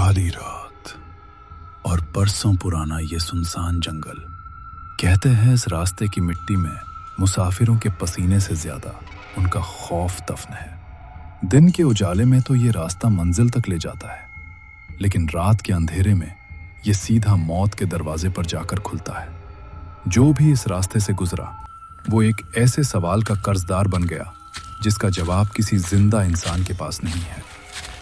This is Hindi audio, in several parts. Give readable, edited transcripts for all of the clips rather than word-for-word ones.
काली रात और बरसों पुराना ये सुनसान जंगल। कहते हैं इस रास्ते की मिट्टी में मुसाफिरों के पसीने से ज्यादा उनका खौफ दफन है। दिन के उजाले में तो ये रास्ता मंजिल तक ले जाता है, लेकिन रात के अंधेरे में ये सीधा मौत के दरवाजे पर जाकर खुलता है। जो भी इस रास्ते से गुजरा वो एक ऐसे सवाल का कर्जदार बन गया जिसका जवाब किसी जिंदा इंसान के पास नहीं है।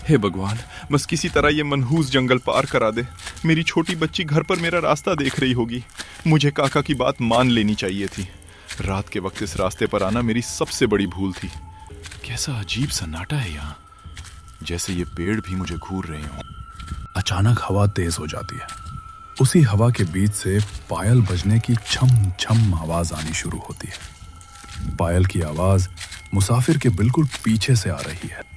हे भगवान, बस किसी तरह ये मनहूस जंगल पार करा दे। मेरी छोटी बच्ची घर पर मेरा रास्ता देख रही होगी। मुझे काका की बात मान लेनी चाहिए थी। रात के वक्त इस रास्ते पर आना मेरी सबसे बड़ी भूल थी। कैसा अजीब सन्नाटा है यहाँ, जैसे ये पेड़ भी मुझे घूर रहे हों। अचानक हवा तेज हो जाती है। उसी हवा के बीच से पायल बजने की छम छम आवाज आनी शुरू होती है। पायल की आवाज मुसाफिर के बिल्कुल पीछे से आ रही है।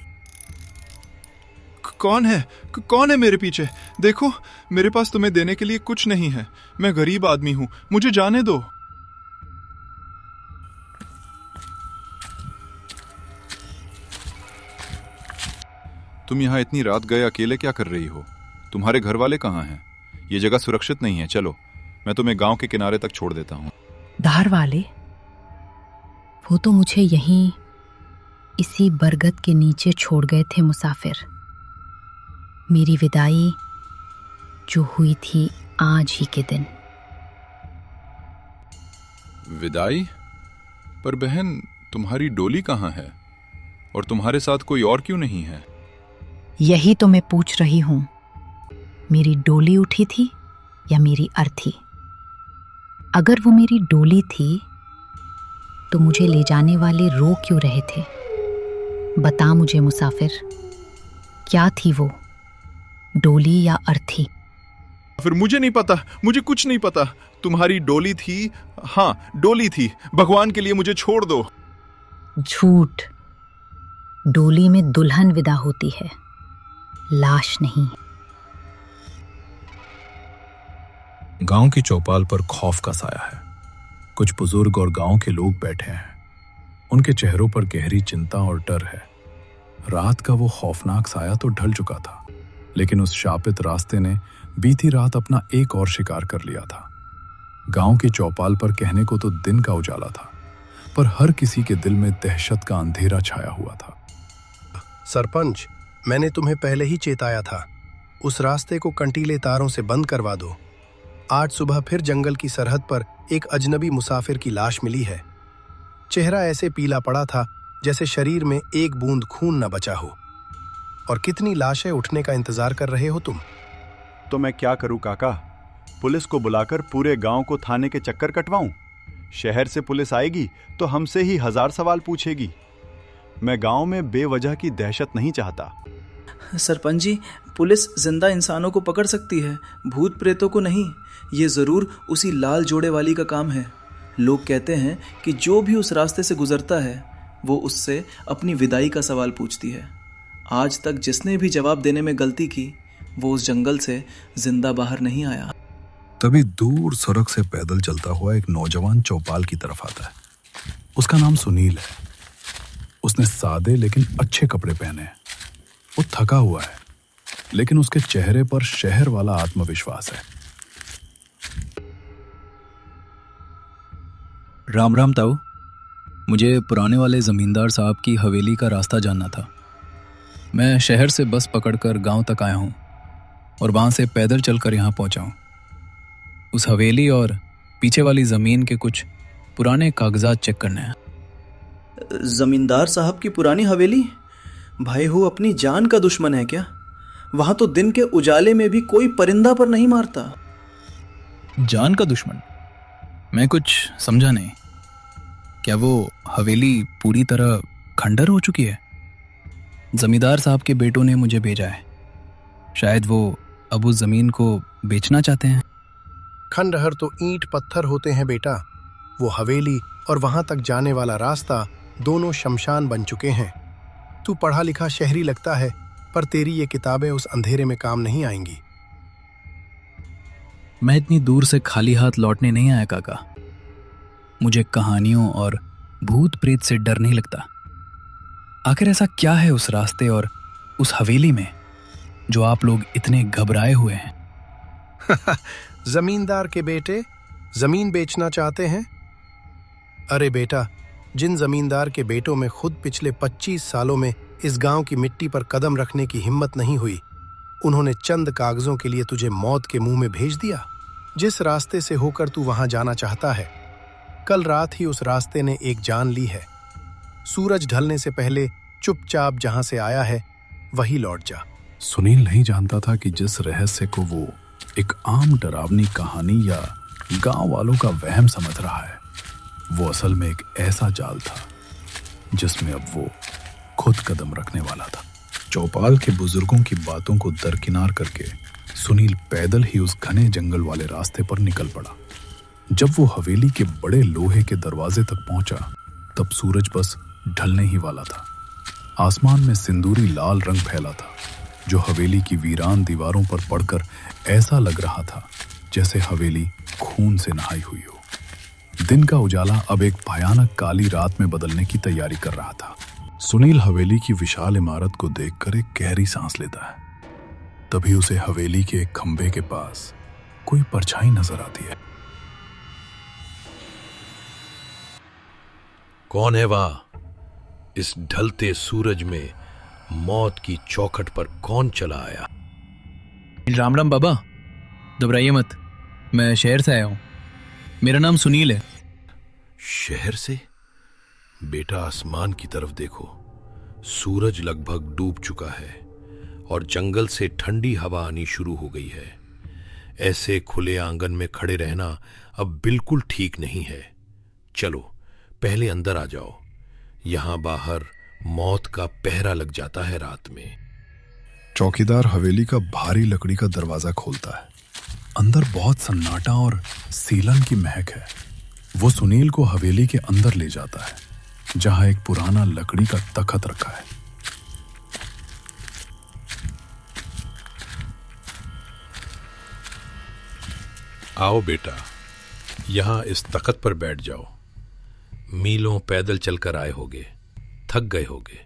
कौन है मेरे पीछे? देखो, मेरे पास तुम्हें देने के लिए कुछ नहीं है। मैं गरीब आदमी हूं, मुझे जाने दो। तुम यहाँ इतनी रात गए अकेले क्या कर रही हो? तुम्हारे घर वाले कहाँ हैं? ये जगह सुरक्षित नहीं है। चलो, मैं तुम्हें गांव के किनारे तक छोड़ देता हूँ। धार वाले? वो तो मुझे यहीं इसी बरगद के नीचे छोड़ गए थे मुसाफिर। मेरी विदाई जो हुई थी आज ही के दिन। विदाई? पर बहन, तुम्हारी डोली कहाँ है? और तुम्हारे साथ कोई और क्यों नहीं है? यही तो मैं पूछ रही हूं। मेरी डोली उठी थी या मेरी अर्थी? अगर वो मेरी डोली थी तो मुझे ले जाने वाले रो क्यों रहे थे? बता मुझे मुसाफिर, क्या थी वो, डोली या अर्थी? फिर मुझे नहीं पता, मुझे कुछ नहीं पता। तुम्हारी डोली थी। हाँ, डोली थी। भगवान के लिए मुझे छोड़ दो। झूठ। डोली में दुल्हन विदा होती है, लाश नहीं। गांव की चौपाल पर खौफ का साया है। कुछ बुजुर्ग और गांव के लोग बैठे हैं। उनके चेहरों पर गहरी चिंता और डर है। रात का वो खौफनाक साया तो ढल चुका था, लेकिन उस शापित रास्ते ने बीती रात अपना एक और शिकार कर लिया था। गांव की चौपाल पर कहने को तो दिन का उजाला था, पर हर किसी के दिल में दहशत का अंधेरा छाया हुआ था। सरपंच, मैंने तुम्हें पहले ही चेताया था, उस रास्ते को कंटीले तारों से बंद करवा दो। आज सुबह फिर जंगल की सरहद पर एक अजनबी मुसाफिर की लाश मिली है। चेहरा ऐसे पीला पड़ा था जैसे शरीर में एक बूंद खून न बचा हो। और कितनी लाशें उठने का इंतजार कर रहे हो तुम? तो मैं क्या करूं काका? पुलिस को बुलाकर पूरे गांव को थाने के चक्कर कटवाऊं? शहर से पुलिस आएगी तो हमसे ही 1000 सवाल पूछेगी। मैं गांव में बेवजह की दहशत नहीं चाहता। सरपंच जी, पुलिस जिंदा इंसानों को पकड़ सकती है, भूत प्रेतों को नहीं। ये जरूर उसी लाल जोड़े वाली का काम है। लोग कहते हैं कि जो भी उस रास्ते से गुजरता है वो उससे अपनी विदाई का सवाल पूछती है। आज तक जिसने भी जवाब देने में गलती की वो उस जंगल से जिंदा बाहर नहीं आया। तभी दूर सड़क से पैदल चलता हुआ एक नौजवान चौपाल की तरफ आता है। उसका नाम सुनील है। उसने सादे लेकिन अच्छे कपड़े पहने हैं। वो थका हुआ है, लेकिन उसके चेहरे पर शहर वाला आत्मविश्वास है। राम राम ताऊ, मुझे पुराने वाले जमींदार साहब की हवेली का रास्ता जानना था। मैं शहर से बस पकड़कर गांव तक आया हूं और वहां से पैदल चलकर यहां पहुंचा हूं। उस हवेली और पीछे वाली जमीन के कुछ पुराने कागजात चेक करने हैं। जमींदार साहब की पुरानी हवेली? भाई हो अपनी जान का दुश्मन है क्या? वहां तो दिन के उजाले में भी कोई परिंदा पर नहीं मारता। जान का दुश्मन? मैं कुछ समझा नहीं। क्या वो हवेली पूरी तरह खंडर हो चुकी है? जमींदार साहब के बेटों ने मुझे भेजा है। शायद वो अब उस जमीन को बेचना चाहते हैं। खंडहर तो ईंट पत्थर होते हैं बेटा। वो हवेली और वहां तक जाने वाला रास्ता दोनों शमशान बन चुके हैं। तू पढ़ा लिखा शहरी लगता है, पर तेरी ये किताबें उस अंधेरे में काम नहीं आएंगी। मैं इतनी दूर से खाली हाथ लौटने नहीं आया काका। मुझे कहानियों और भूत प्रेत से डर नहीं लगता। आखिर ऐसा क्या है उस रास्ते और उस हवेली में जो आप लोग इतने घबराए हुए हैं? जमींदार के बेटे जमीन बेचना चाहते हैं? अरे बेटा, जिन जमींदार के बेटों में खुद पिछले 25 सालों में इस गांव की मिट्टी पर कदम रखने की हिम्मत नहीं हुई, उन्होंने चंद कागजों के लिए तुझे मौत के मुंह में भेज दिया। जिस रास्ते से होकर तू वहां जाना चाहता है, कल रात ही उस रास्ते ने एक जान ली है। सूरज ढलने से पहले चुपचाप जहां से आया है वही लौट जा। सुनील नहीं जानता था कि जिस रहस्य को वो एक आम डरावनी कहानी या गांव वालों का वहम समझ रहा है, वो असल में एक ऐसा जाल था जिसमें अब वो खुद कदम रखने वाला था। चौपाल के बुजुर्गों की बातों को दरकिनार करके सुनील पैदल ही उस घने जंगल वाले रास्ते पर निकल पड़ा। जब वो हवेली के बड़े लोहे के दरवाजे तक पहुंचा, तब सूरज बस ढलने ही वाला था। आसमान में सिंदूरी लाल रंग फैला था, जो हवेली की वीरान दीवारों पर पड़कर ऐसा लग रहा था जैसे हवेली खून से नहाई हुई हो। दिन का उजाला अब एक भयानक काली रात में बदलने की तैयारी कर रहा था। सुनील हवेली की विशाल इमारत को देखकर एक गहरी सांस लेता है। तभी उसे हवेली के एक खंभे के पास कोई परछाई नजर आती है। कौन है वहां? इस ढलते सूरज में मौत की चौखट पर कौन चला आया? राम राम बाबा, घबराइए मत, मैं शहर से आया हूं। मेरा नाम सुनील है। शहर से? बेटा, आसमान की तरफ देखो, सूरज लगभग डूब चुका है और जंगल से ठंडी हवा आनी शुरू हो गई है। ऐसे खुले आंगन में खड़े रहना अब बिल्कुल ठीक नहीं है। चलो पहले अंदर आ जाओ, यहां बाहर मौत का पहरा लग जाता है रात में। चौकीदार हवेली का भारी लकड़ी का दरवाजा खोलता है। अंदर बहुत सन्नाटा और सीलन की महक है। वो सुनील को हवेली के अंदर ले जाता है, जहां एक पुराना लकड़ी का तख्त रखा है। आओ बेटा, यहां इस तख्त पर बैठ जाओ। मीलों पैदल चलकर आए होगे, थक गए होगे,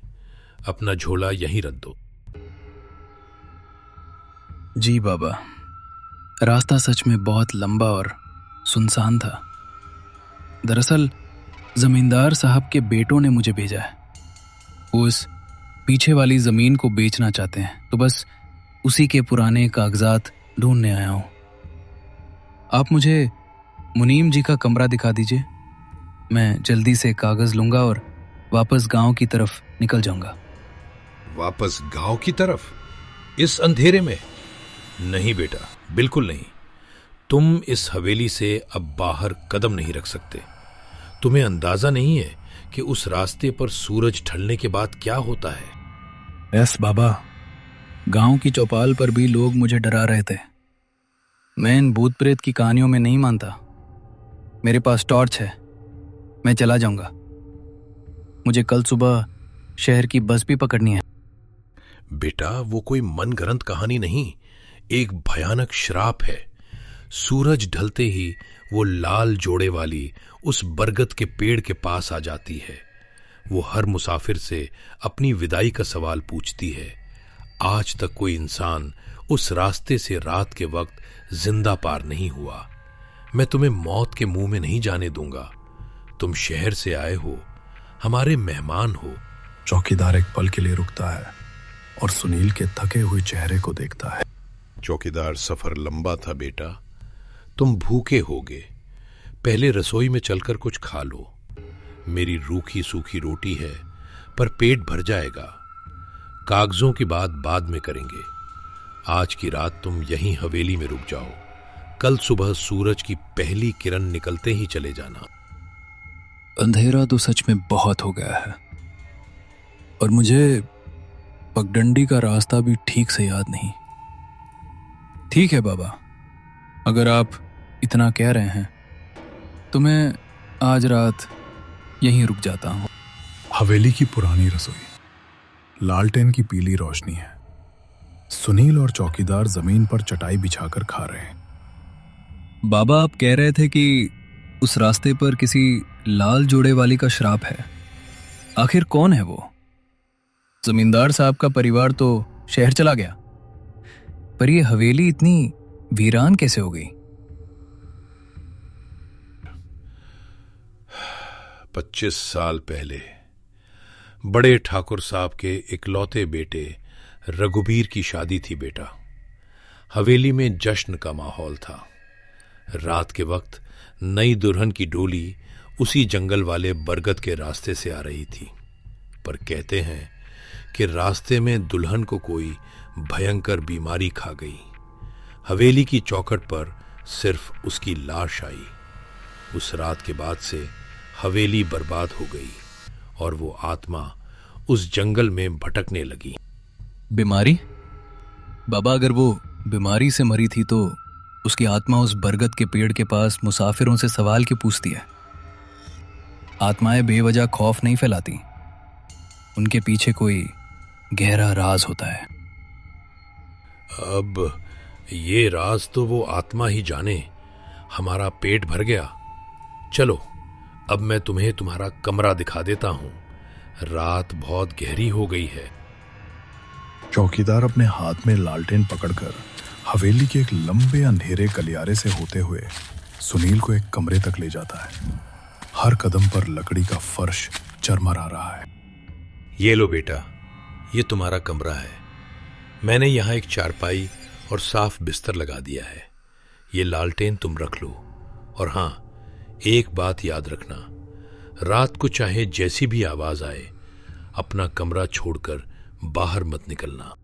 अपना झोला यहीं रख दो। जी बाबा, रास्ता सच में बहुत लंबा और सुनसान था। दरअसल जमींदार साहब के बेटों ने मुझे भेजा है। वो इस पीछे वाली जमीन को बेचना चाहते हैं, तो बस उसी के पुराने कागजात ढूंढने आया हूं। आप मुझे मुनीम जी का कमरा दिखा दीजिए, मैं जल्दी से कागज लूंगा और वापस गांव की तरफ निकल जाऊंगा। वापस गांव की तरफ? इस अंधेरे में? नहीं बेटा, बिल्कुल नहीं। तुम इस हवेली से अब बाहर कदम नहीं रख सकते। तुम्हें अंदाजा नहीं है कि उस रास्ते पर सूरज ढलने के बाद क्या होता है। यस बाबा, गांव की चौपाल पर भी लोग मुझे डरा रहे थे। मैं इन भूत प्रेत की कहानियों में नहीं मानता। मेरे पास टॉर्च है, मैं चला जाऊंगा। मुझे कल सुबह शहर की बस भी पकड़नी है। बेटा, वो कोई मनगढ़ंत कहानी नहीं, एक भयानक श्राप है। सूरज ढलते ही वो लाल जोड़े वाली उस बरगद के पेड़ के पास आ जाती है। वो हर मुसाफिर से अपनी विदाई का सवाल पूछती है। आज तक कोई इंसान उस रास्ते से रात के वक्त जिंदा पार नहीं हुआ। मैं तुम्हें मौत के मुंह में नहीं जाने दूंगा। तुम शहर से आए हो, हमारे मेहमान हो। चौकीदार एक पल के लिए रुकता है और सुनील के थके हुए चेहरे को देखता है। चौकीदार, सफर लंबा था बेटा, तुम भूखे होगे। पहले रसोई में चलकर कुछ खा लो। मेरी रूखी सूखी रोटी है, पर पेट भर जाएगा। कागजों की बात बाद में करेंगे। आज की रात तुम यहीं हवेली में रुक जाओ। कल सुबह सूरज की पहली किरण निकलते ही चले जाना। अंधेरा तो सच में बहुत हो गया है और मुझे पगडंडी का रास्ता भी ठीक से याद नहीं। ठीक है बाबा, अगर आप इतना कह रहे हैं तो मैं आज रात यहीं रुक जाता हूं। हवेली की पुरानी रसोई, लालटेन की पीली रोशनी है। सुनील और चौकीदार जमीन पर चटाई बिछाकर खा रहे हैं। बाबा, आप कह रहे थे कि उस रास्ते पर किसी लाल जोड़े वाली का श्राप है। आखिर कौन है वो? जमींदार साहब का परिवार तो शहर चला गया। पर ये हवेली इतनी वीरान कैसे हो गई? 25 साल पहले बड़े ठाकुर साहब के इकलौते बेटे रघुबीर की शादी थी बेटा। हवेली में जश्न का माहौल था। रात के वक्त नई दुल्हन की डोली उसी जंगल वाले बरगद के रास्ते से आ रही थी, पर कहते हैं कि रास्ते में दुल्हन को कोई भयंकर बीमारी खा गई। हवेली की चौखट पर सिर्फ उसकी लाश आई। उस रात के बाद से हवेली बर्बाद हो गई और वो आत्मा उस जंगल में भटकने लगी। बीमारी? बाबा, अगर वो बीमारी से मरी थी तो उसकी आत्मा उस बरगद के पेड़ के पास मुसाफिरों से सवाल क्यों पूछती है? आत्माएं बेवजह खौफ नहीं फैलाती, उनके पीछे कोई गहरा राज होता है। अब ये राज तो वो आत्मा ही जाने। हमारा पेट भर गया। चलो अब मैं तुम्हें तुम्हारा कमरा दिखा देता हूं। रात बहुत गहरी हो गई है। चौकीदार अपने हाथ में लालटेन पकड़कर हवेली के एक लंबे अंधेरे गलियारे से होते हुए सुनील को एक कमरे तक ले जाता है। हर कदम पर लकड़ी का फर्श चरमरा रहा है। ये लो बेटा, ये तुम्हारा कमरा है। मैंने यहां एक चारपाई और साफ बिस्तर लगा दिया है। ये लालटेन तुम रख लो। और हां, एक बात याद रखना, रात को चाहे जैसी भी आवाज आए, अपना कमरा छोड़कर बाहर मत निकलना।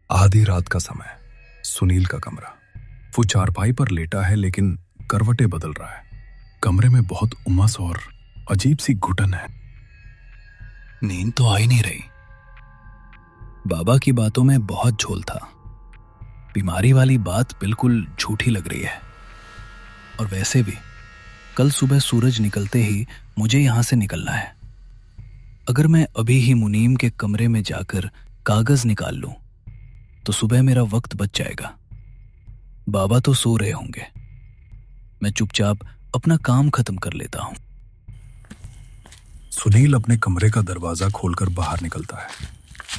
आधी रात का समय, सुनील का कमरा। वो चारपाई पर लेटा है लेकिन करवटें बदल रहा है। कमरे में बहुत उमस और अजीब सी घुटन है। नींद तो आ ही नहीं रही। बाबा की बातों में बहुत झोल था। बीमारी वाली बात बिल्कुल झूठी लग रही है। और वैसे भी कल सुबह सूरज निकलते ही मुझे यहां से निकलना है। अगर मैं अभी ही मुनीम के कमरे में जाकर कागज निकाल लूं तो सुबह मेरा वक्त बच जाएगा। बाबा तो सो रहे होंगे। मैं चुपचाप अपना काम खत्म कर लेता हूं। सुनील अपने कमरे का दरवाजा खोलकर बाहर निकलता है।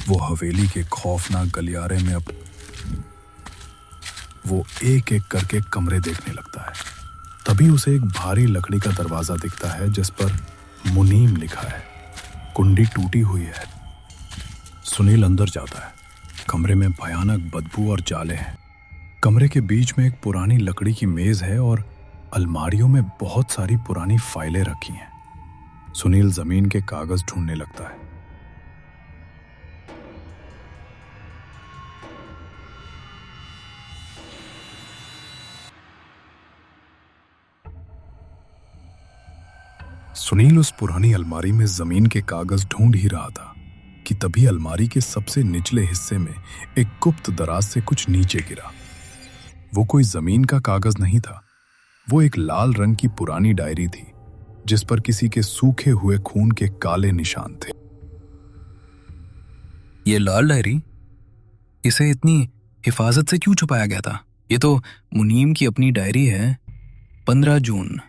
वो हवेली के खौफनाक गलियारे में वो एक एक करके कमरे देखने लगता है। तभी उसे एक भारी लकड़ी का दरवाजा दिखता है जिस पर मुनीम लिखा है। कुंडी टूटी हुई है। सुनील अंदर जाता है। कमरे में भयानक बदबू और जाले हैं। कमरे के बीच में एक पुरानी लकड़ी की मेज है और अलमारियों में बहुत सारी पुरानी फाइलें रखी हैं। सुनील जमीन के कागज ढूंढने लगता है। सुनील उस पुरानी अलमारी में जमीन के कागज ढूंढ ही रहा था कि तभी अलमारी के सबसे निचले हिस्से में एक गुप्त दराज से कुछ नीचे गिरा। वो कोई जमीन का कागज नहीं था। वो एक लाल रंग की पुरानी डायरी थी जिस पर किसी के सूखे हुए खून के काले निशान थे। ये लाल डायरी, इसे इतनी हिफाजत से क्यों छुपाया गया था? ये तो मुनीम की अपनी डायरी है। 15 जून।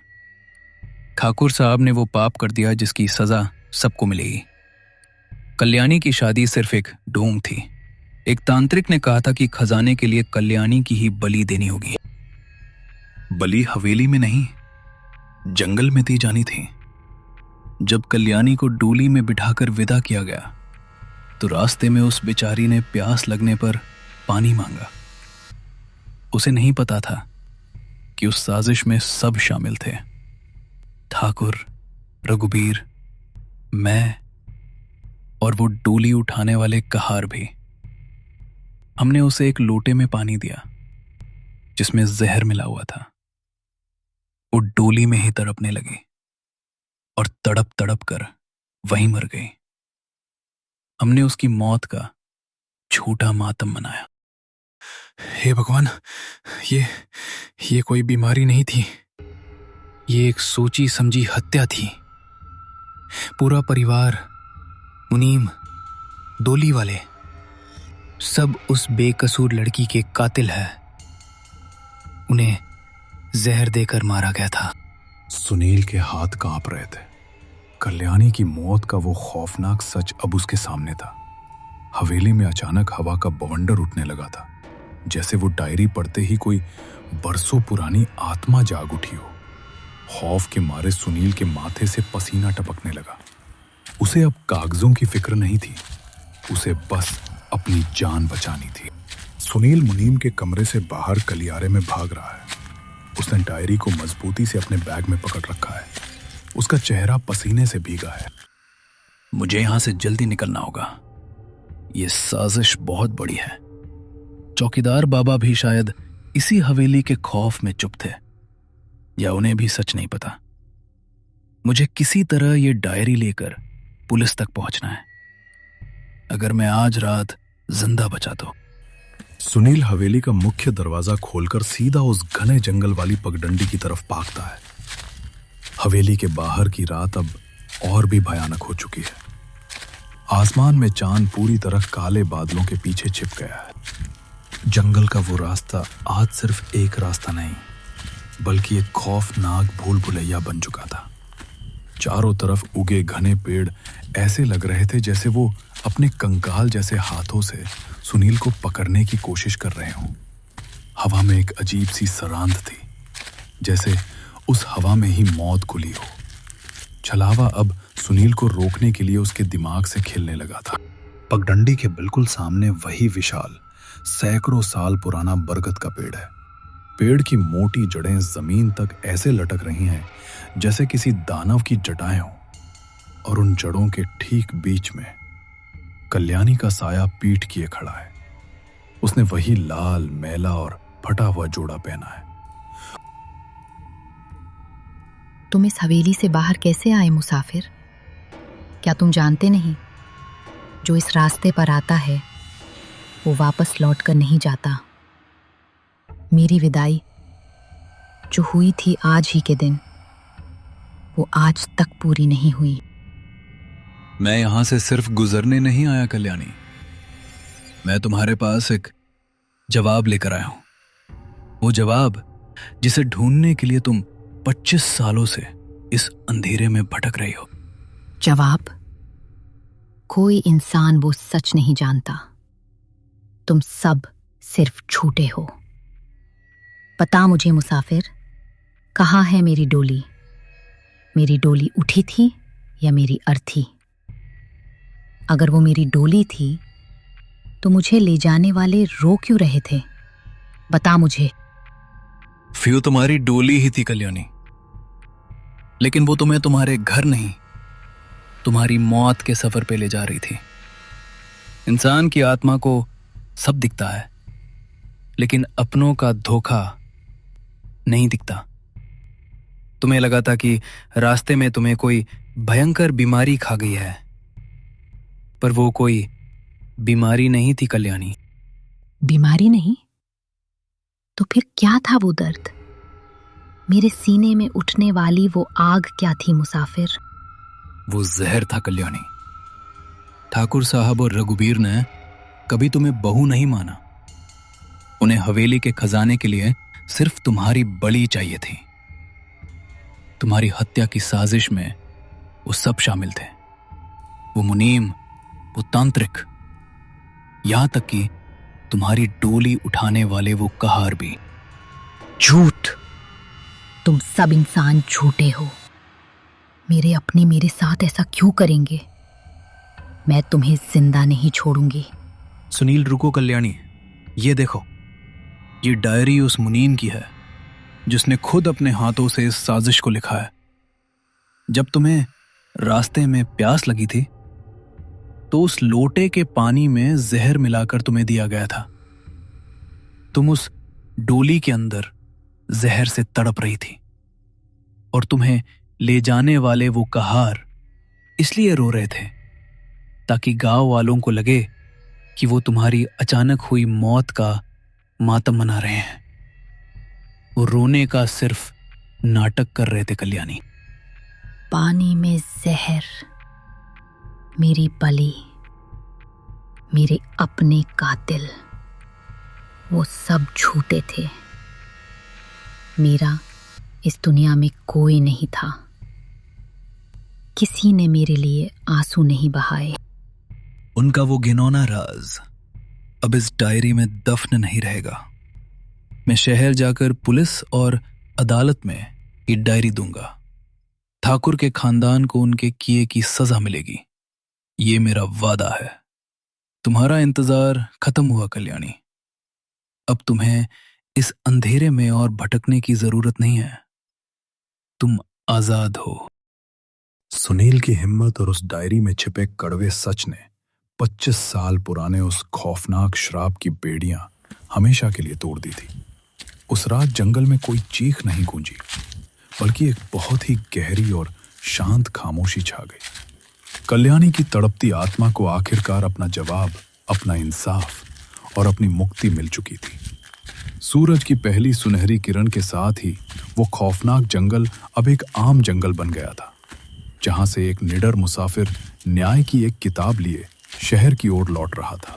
ठाकुर साहब ने वो पाप कर दिया जिसकी सजा सबको मिलेगी। कल्याणी की शादी सिर्फ एक ढोंग थी। एक तांत्रिक ने कहा था कि खजाने के लिए कल्याणी की ही बलि देनी होगी। बलि हवेली में नहीं, जंगल में दी जानी थी। जब कल्याणी को डोली में बिठाकर विदा किया गया तो रास्ते में उस बेचारी ने प्यास लगने पर पानी मांगा। उसे नहीं पता था कि उस साजिश में सब शामिल थे। ठाकुर, रघुबीर, मैं और वो डोली उठाने वाले कहार भी। हमने उसे एक लोटे में पानी दिया जिसमें जहर मिला हुआ था। वो डोली में ही तड़पने लगी और तड़प तड़प कर वहीं मर गई। हमने उसकी मौत का छोटा मातम मनाया। हे भगवान, ये कोई बीमारी नहीं थी। ये एक सोची समझी हत्या थी। पूरा परिवार, मुनीम, डोली वाले, सब उस बेकसूर लड़की के कातिल है। उन्हें जहर देकर मारा गया था। सुनील के हाथ कांप रहे थे। कल्याणी की मौत का वो खौफनाक सच अब उसके सामने था। हवेली में अचानक हवा का बवंडर उठने लगा था, जैसे वो डायरी पढ़ते ही कोई बरसों पुरानी आत्मा जाग उठी हो। खौफ के मारे सुनील के माथे से पसीना टपकने लगा। उसे अब कागजों की फिक्र नहीं थी, उसे बस अपनी जान बचानी थी। सुनील मुनीम के कमरे से बाहर गलियारे में भाग रहा है। उसने डायरी को मजबूती से अपने बैग में पकड़ रखा है। उसका चेहरा पसीने से भीगा है। मुझे यहां से जल्दी निकलना होगा। ये साजिश बहुत बड़ी है। चौकीदार बाबा भी शायद इसी हवेली के खौफ में चुप थे, या उन्हें भी सच नहीं पता। मुझे किसी तरह ये डायरी लेकर पुलिस तक पहुंचना है, अगर मैं आज रात जिंदा बचा तो। सुनील हवेली का मुख्य दरवाजा खोलकर सीधा उस घने जंगल वाली पगडंडी की तरफ भागता है। हवेली के बाहर की रात अब और भी भयानक हो चुकी है। आसमान में चांद पूरी तरह काले बादलों के पीछे छिप गया है। जंगल का वो रास्ता आज सिर्फ एक रास्ता नहीं, बल्कि एक खौफनाक भूल भुलैया बन चुका था। चारों तरफ उगे घने पेड़ ऐसे लग रहे थे जैसे वो अपने कंकाल जैसे हाथों से सुनील को पकड़ने की कोशिश कर रहे हों। हवा में एक अजीब सी सरांध थी, जैसे उस हवा में ही मौत घुली हो। छलावा अब सुनील को रोकने के लिए उसके दिमाग से खेलने लगा था। पगडंडी के बिल्कुल सामने वही विशाल, सैकड़ों साल पुराना बरगद का पेड़ है। पेड़ की मोटी जड़ें जमीन तक ऐसे लटक रही हैं जैसे किसी दानव की जटाएं हों, और उन जड़ों के ठीक बीच में कल्याणी का साया पीठ किए खड़ा है। उसने वही लाल, मैला और फटा हुआ जोड़ा पहना है। तुम इस हवेली से बाहर कैसे आए मुसाफिर? क्या तुम जानते नहीं, जो इस रास्ते पर आता है वो वापस लौट कर नहीं जाता। मेरी विदाई जो हुई थी आज ही के दिन, वो आज तक पूरी नहीं हुई। मैं यहां से सिर्फ गुजरने नहीं आया कल्याणी, मैं तुम्हारे पास एक जवाब लेकर आया हूं। वो जवाब जिसे ढूंढने के लिए तुम 25 सालों से इस अंधेरे में भटक रही हो। जवाब? कोई इंसान वो सच नहीं जानता। तुम सब सिर्फ झूठे हो। बता मुझे मुसाफिर, कहाँ है मेरी डोली? मेरी डोली उठी थी या मेरी अर्थी? अगर वो मेरी डोली थी तो मुझे ले जाने वाले रो क्यों रहे थे? बता मुझे। फ्यू तुम्हारी डोली ही थी कल्याणी, लेकिन वो तुम्हें तुम्हारे घर नहीं, तुम्हारी मौत के सफर पे ले जा रही थी। इंसान की आत्मा को सब दिखता है, लेकिन अपनों का धोखा नहीं दिखता। तुम्हें लगा था कि रास्ते में तुम्हें कोई भयंकर बीमारी खा गई है, पर वो कोई बीमारी नहीं थी कल्याणी। बीमारी नहीं तो फिर क्या था वो दर्द? मेरे सीने में उठने वाली वो आग क्या थी मुसाफिर? वो जहर था कल्याणी। ठाकुर साहब और रघुबीर ने कभी तुम्हें बहू नहीं माना। उन्हें हवेली के खजाने के लिए सिर्फ तुम्हारी बलि चाहिए थी। तुम्हारी हत्या की साजिश में वो सब शामिल थे, वो मुनीम, वो तांत्रिक, यहां तक कि तुम्हारी डोली उठाने वाले वो कहार भी। झूठ! तुम सब इंसान झूठे हो। मेरे अपने मेरे साथ ऐसा क्यों करेंगे? मैं तुम्हें जिंदा नहीं छोड़ूंगी। सुनील रुको कल्याणी, ये देखो, ये डायरी उस मुनीम की है जिसने खुद अपने हाथों से इस साजिश को लिखा है। जब तुम्हें रास्ते में प्यास लगी थी तो उस लोटे के पानी में जहर मिलाकर तुम्हें दिया गया था। तुम उस डोली के अंदर जहर से तड़प रही थी, और तुम्हें ले जाने वाले वो कहार इसलिए रो रहे थे ताकि गांव वालों को लगे कि वो तुम्हारी अचानक हुई मौत का मातम मना रहे हैं। वो रोने का सिर्फ नाटक कर रहे थे कल्याणी। पानी में जहर, मेरी बलि, मेरे अपने कातिल, वो सब झूठे थे। मेरा इस दुनिया में कोई नहीं था। किसी ने मेरे लिए आंसू नहीं बहाए। उनका वो घिनौना राज अब इस डायरी में दफन नहीं रहेगा। मैं शहर जाकर पुलिस और अदालत में ये डायरी दूंगा। ठाकुर के खानदान को उनके किए की सजा मिलेगी, ये मेरा वादा है। तुम्हारा इंतजार खत्म हुआ कल्याणी। अब तुम्हें इस अंधेरे में और भटकने की जरूरत नहीं है। तुम आजाद हो। सुनील की हिम्मत और उस डायरी में छिपे कड़वे सच ने 25 साल पुराने उस खौफनाक श्राप की बेड़ियां हमेशा के लिए तोड़ दी थी। उस रात जंगल में कोई चीख नहीं गूंजी, बल्कि एक बहुत ही गहरी और शांत खामोशी छा गई। कल्याणी की तड़पती आत्मा को आखिरकार अपना जवाब, अपना इंसाफ और अपनी मुक्ति मिल चुकी थी। सूरज की पहली सुनहरी किरण के साथ ही वो खौफनाक जंगल अब एक आम जंगल बन गया था, जहां से एक निडर मुसाफिर न्याय की एक किताब लिए शहर की ओर लौट रहा था।